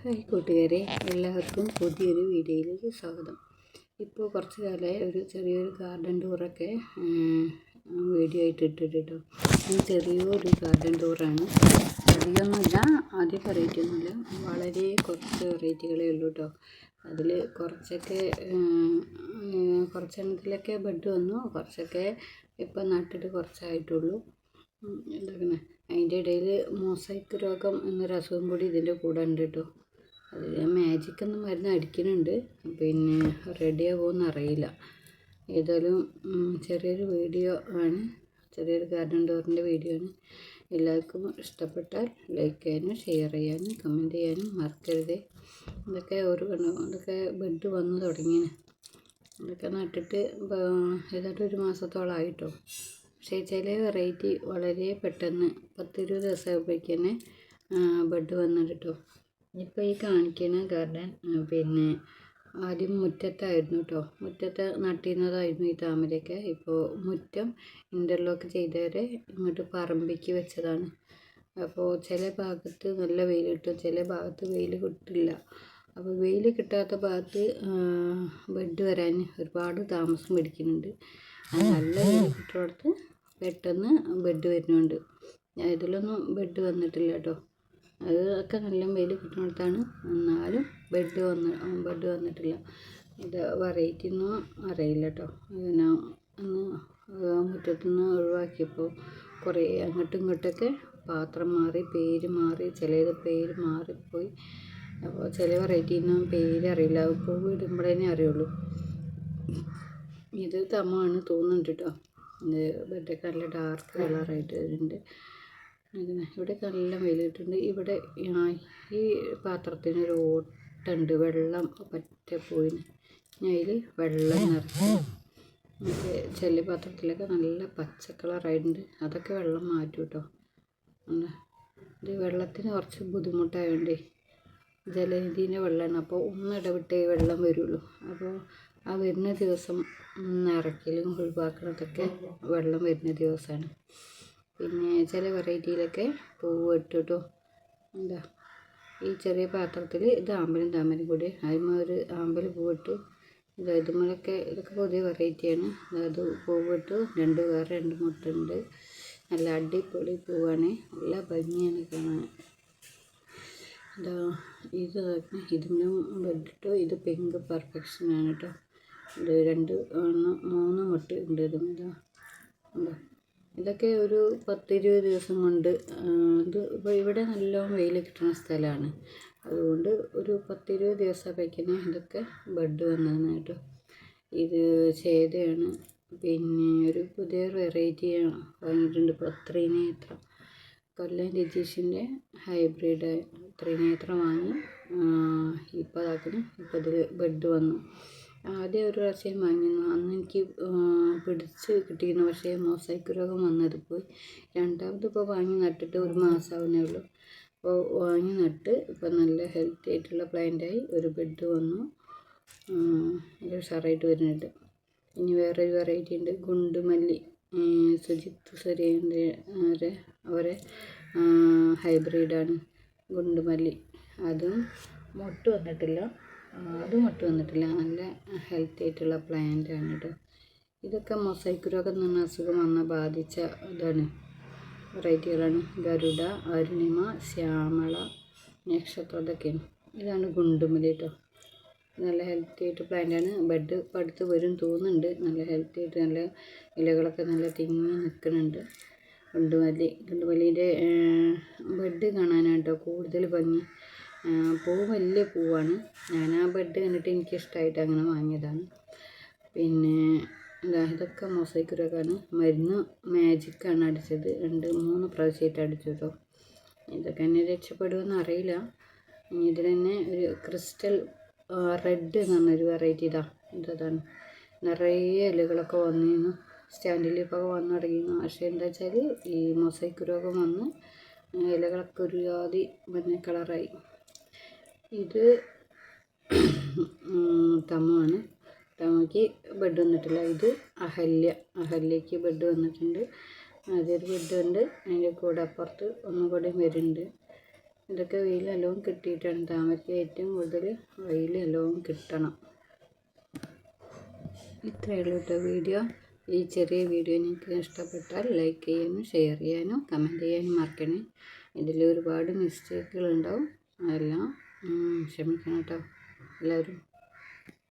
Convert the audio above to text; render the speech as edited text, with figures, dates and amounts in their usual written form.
Hi കൂട്ടുകാരെ, എല്ലാവർക്കും പുതിയൊരു വീഡിയോയിലേക്ക് സ്വാഗതം. ഇപ്പോൾ കുറച്ച് കാലമായി ഒരു ചെറിയൊരു ഗാർഡൻ ടൂറൊക്കെ വീഡിയോ ആയിട്ട് ഇട്ടിട്ട് കേട്ടോ. ചെറിയൊരു ഗാർഡൻ ടൂറാണ്. അധികമൊന്നുമില്ല, ആദ്യം വെറൈറ്റിയൊന്നുമില്ല, വളരെ കുറച്ച് വെറൈറ്റികളേ ഉള്ളൂ കേട്ടോ. അതിൽ കുറച്ചെണ്ണത്തിലൊക്കെ ബഡ് വന്നു, കുറച്ചൊക്കെ ഇപ്പം നട്ടിട്ട് കുറച്ചായിട്ടുള്ളൂ. എന്താക്കണേ, അതിൻ്റെ ഇടയിൽ മോസൈക്ക് രോഗം എന്നൊരു അസുഖം കൂടി ഇതിൻ്റെ കൂടെ ഉണ്ട് കേട്ടോ. അതിൽ മാജിക്കൊന്നും മരുന്ന് അടിക്കുന്നുണ്ട്, പിന്നെ റെഡിയാകുമോയെന്ന് അറിയില്ല. ഏതായാലും ചെറിയൊരു വീഡിയോ ആണ്, ചെറിയൊരു ഗാർഡൻ ടൂറിൻ്റെ വീഡിയോ ആണ്. എല്ലാവർക്കും ഇഷ്ടപ്പെട്ടാൽ ലൈക്ക് ചെയ്യാനും ഷെയർ ചെയ്യാനും കമൻറ്റ് ചെയ്യാനും മറക്കരുത്. ഇതൊക്കെ ബഡ് വന്ന് തുടങ്ങിയാണ്. ഇതൊക്കെ നട്ടിട്ട് ഏതാണ്ട് ഒരു മാസത്തോളമായിട്ടോ. പക്ഷേ ചില വെറൈറ്റി വളരെ പെട്ടെന്ന് 10-20 ദിവസമാകുമ്പോഴേക്ക് തന്നെ ബഡ് വന്നിട്ടോ. ഇപ്പോൾ ഈ കാണിക്കുന്ന ഗാർഡൻ പിന്നെ ആദ്യം മുറ്റത്തായിരുന്നു കേട്ടോ. മുറ്റത്ത് നട്ടിരുന്നതായിരുന്നു ഈ താമരയൊക്കെ. ഇപ്പോൾ മുറ്റം ഇൻ്റർലോക്ക് ചെയ്തവരെ ഇങ്ങോട്ട് പറമ്പിക്ക് വെച്ചതാണ്. അപ്പോൾ ചില ഭാഗത്ത് നല്ല വെയിൽ കിട്ടും, ചില ഭാഗത്ത് വെയിൽ കിട്ടില്ല. അപ്പോൾ വെയിൽ കിട്ടാത്ത ഭാഗത്ത് ബഡ് വരാൻ ഒരുപാട് താമസം പിടിക്കുന്നുണ്ട്. നല്ല വെയിൽ കിട്ടുന്നിടത്ത് പെട്ടെന്ന് ബഡ് വരുന്നുണ്ട്. ഇതിലൊന്നും ബഡ് വന്നിട്ടില്ല കേട്ടോ. അതൊക്കെ നല്ല വെയിൽ കിട്ടുന്നിടത്താണ്, എന്നാലും ബഡ് വന്നിട്ടില്ല. ഇത് വെറൈറ്റി ഒന്നും അറിയില്ല കേട്ടോ. പിന്നെ അന്ന് മുറ്റത്തുനിന്ന് ഒഴിവാക്കിയപ്പോൾ കുറേ അങ്ങോട്ടും ഇങ്ങോട്ടൊക്കെ പാത്രം മാറി, പേര് മാറി, ചിലത് പേര് മാറിപ്പോയി. അപ്പോൾ ചില വെറൈറ്റീന്നും പേരറിയില്ല, ഇപ്പോൾ ഇടുമ്പോഴേ അറിയുള്ളൂ. ഇത് തമാണ് തോന്നുന്നുണ്ട് കേട്ടോ. ഇത് ബഡൊക്കെ നല്ല ഡാർക്ക് കളറായിട്ട് വരുന്നുണ്ട്. ഇവിടെ നല്ല വെയിൽ കിട്ടുന്നുണ്ട്. ഇവിടെ ഈ പാത്രത്തിനൊരു ഓട്ടുണ്ട്, വെള്ളം പറ്റ പോയിന്. ഞാൻ അതിൽ വെള്ളം നിറച്ച് മറ്റേ ചെല്ലി പാത്രത്തിലൊക്കെ നല്ല പച്ച കളറായിട്ടുണ്ട്. അതൊക്കെ വെള്ളം മാറ്റും കേട്ടോ. ഇത് വെള്ളത്തിന് കുറച്ച് ബുദ്ധിമുട്ടായതുകൊണ്ടേ ജലനിധിൻ്റെ വെള്ളമാണ്. അപ്പോൾ ഒന്നിടവിട്ടേ വെള്ളം വരുള്ളൂ. അപ്പോൾ ആ വരുന്ന ദിവസം നിറയ്ക്കലും ഒഴിവാക്കണതൊക്കെ വെള്ളം വരുന്ന ദിവസമാണ്. പിന്നെ ചില വെറൈറ്റിയിലൊക്കെ പൂവ് ഇട്ടു കേട്ടോ. എന്താ ഈ ചെറിയ പാത്രത്തിൽ ഇത് ആമ്പലും താമരയും കൂടി, അതിന്മേൽ ഒരു ആമ്പൽ പൂവിട്ടു. ഇതൊക്കെ പുതിയ വെറൈറ്റിയാണ്. അത് പൂവിട്ടു, വേറെ രണ്ട് മുട്ടുണ്ട്. നല്ല അടിപൊളി പൂവാണ്, നല്ല ഭംഗിയാണ് കാണാൻ. ഇതിനും ബഡിട്ടു. ഇത് പിങ്ക് പെർഫെക്ഷനാണ് കേട്ടോ. ഇത് 3 മുട്ട് ഉണ്ട്. എന്താ ഇതൊക്കെ ഒരു 10-20 ദിവസം കൊണ്ട് ഇപ്പോൾ ഇവിടെ നല്ലോണം വെയിൽ കിട്ടുന്ന സ്ഥലമാണ്. അതുകൊണ്ട് ഒരു 10-20 ദിവസമാകുമ്പോഴേക്കിന് ഇതൊക്കെ ബഡ് വന്നതാണ് കേട്ടോ. ഇത് ചേതയാണ്. പിന്നെ ഒരു പുതിയ വെറൈറ്റി വാങ്ങിയിട്ടുണ്ട്. ഇപ്പോൾ ത്രിനേത്രം, കൊല്ലം രജീഷിൻ്റെ ഹൈബ്രിഡ് ത്രിനേത്രം വാങ്ങി. ഇപ്പോൾ ഇതിൽ ബഡ് വന്നു. ആദ്യം ഒരു പ്രാവശ്യം വാങ്ങിയിരുന്നു, അന്ന് എനിക്ക് പിടിച്ച് കിട്ടിയിരുന്നു. പക്ഷേ മോസൈക്ക് രോഗം വന്നത് പോയി. രണ്ടാമത് ഇപ്പോൾ വാങ്ങി നട്ടിട്ട് ഒരു മാസമാവുന്നേ ഉള്ളൂ. അപ്പോൾ വാങ്ങി നട്ട് ഇപ്പോൾ നല്ല ഹെൽത്തി ആയിട്ടുള്ള പ്ലാന്റായി. ഒരു ബഡ് വന്നു, നല്ല ഉഷാറായിട്ട് വരുന്നുണ്ട്. ഇനി വേറൊരു വെറൈറ്റി ഉണ്ട്, ഗുണ്ടുമല്ലി. സുജിത്ത് സുരേന്ദ്ര അവരെ ഹൈബ്രിഡാണ് ഗുണ്ടുമല്ലി. അതും മൊട്ട് വന്നിട്ടില്ല. നല്ല ഹെൽത്തി ആയിട്ടുള്ള പ്ലാന്റാണ് കേട്ടോ. ഇതൊക്കെ മൊസൈക്ക് രോഗം എന്ന് പറഞ്ഞ അസുഖം ബാധിച്ച ഇതാണ്, വെറൈറ്റികളാണ്. ഗരുഡ, അരുണിമ, ശ്യാമള, നക്ഷത്രം, ഇതൊക്കെയാണ്. ഇതാണ് ഗുണ്ടുമല്ലി കേട്ടോ. നല്ല ഹെൽത്തി ആയിട്ട് പ്ലാന്റാണ്. ബഡ് അടുത്ത് വരും തോന്നുന്നുണ്ട്. നല്ല ഹെൽത്തി ആയിട്ട് നല്ല ഇലകളൊക്കെ നല്ല തിങ്ങി നിൽക്കുന്നുണ്ട്. ഗുണ്ടുമല്ലീൻ്റെ ബഡ് കാണാനാണ് കേട്ടോ കൂടുതൽ ഭംഗി. പൂവ് വലിയ പൂവാണ്. ഞാൻ ആ ബഡ് കണ്ടിട്ട് എനിക്കിഷ്ടമായിട്ട് അങ്ങനെ വാങ്ങിയതാണ്. പിന്നെ ഇതൊക്കെ മൊസൈക്ക് രോഗമാണ്. മരുന്ന് മാജിക്കാണ് അടിച്ചത്. 2-3 പ്രാവശ്യമായിട്ട് അടിച്ചു കേട്ടോ. ഇതൊക്കെ എന്നെ രക്ഷപ്പെടുമെന്ന് അറിയില്ല. ഇതിൽ തന്നെ ഒരു ക്രിസ്റ്റൽ റെഡ് എന്ന് പറഞ്ഞൊരു വെറൈറ്റി ഇതാണ്. നിറയെ ഇലകളൊക്കെ വന്നിരുന്നു, സ്റ്റാൻഡിൽ ഇപ്പോൾ വന്നു തുടങ്ങിയിരുന്നു. പക്ഷേ എന്താ വെച്ചാൽ ഈ മൊസൈക്ക് രോഗം വന്ന് ഇലകളൊക്കെ ഒരു ജാതി മഞ്ഞ കളറായി. ഇത് തമാണ്. തമയ്ക്ക് ബഡ് വന്നിട്ടില്ല. ഇത് അഹല്യയ്ക്ക് ബഡ് വന്നിട്ടുണ്ട്. അതൊരു ബഡ് ഉണ്ട്. അതിൻ്റെ കൂടെ അപ്പുറത്ത് ഒന്നും കൂടി വരുന്നുണ്ട്. ഇതൊക്കെ വെയിൽ നല്ലോണം കിട്ടിയിട്ടാണ്. താമരയ്ക്ക് ഏറ്റവും കൂടുതൽ വെയിൽ നല്ലോണം കിട്ടണം. ഇത്രയേ ഉള്ളൂ കേട്ടോ വീഡിയോ. ഈ ചെറിയ വീഡിയോ നിങ്ങൾക്ക് ഇഷ്ടപ്പെട്ടാൽ ലൈക്ക് ചെയ്യാനും ഷെയർ ചെയ്യാനും കമൻറ്റ് ചെയ്യാനും മറക്കണേ. ഇതിൽ ഒരുപാട് മിസ്റ്റേക്കുകളുണ്ടാവും, അതെല്ലാം ക്ഷമിക്കണം കേട്ടോ എല്ലാവരും.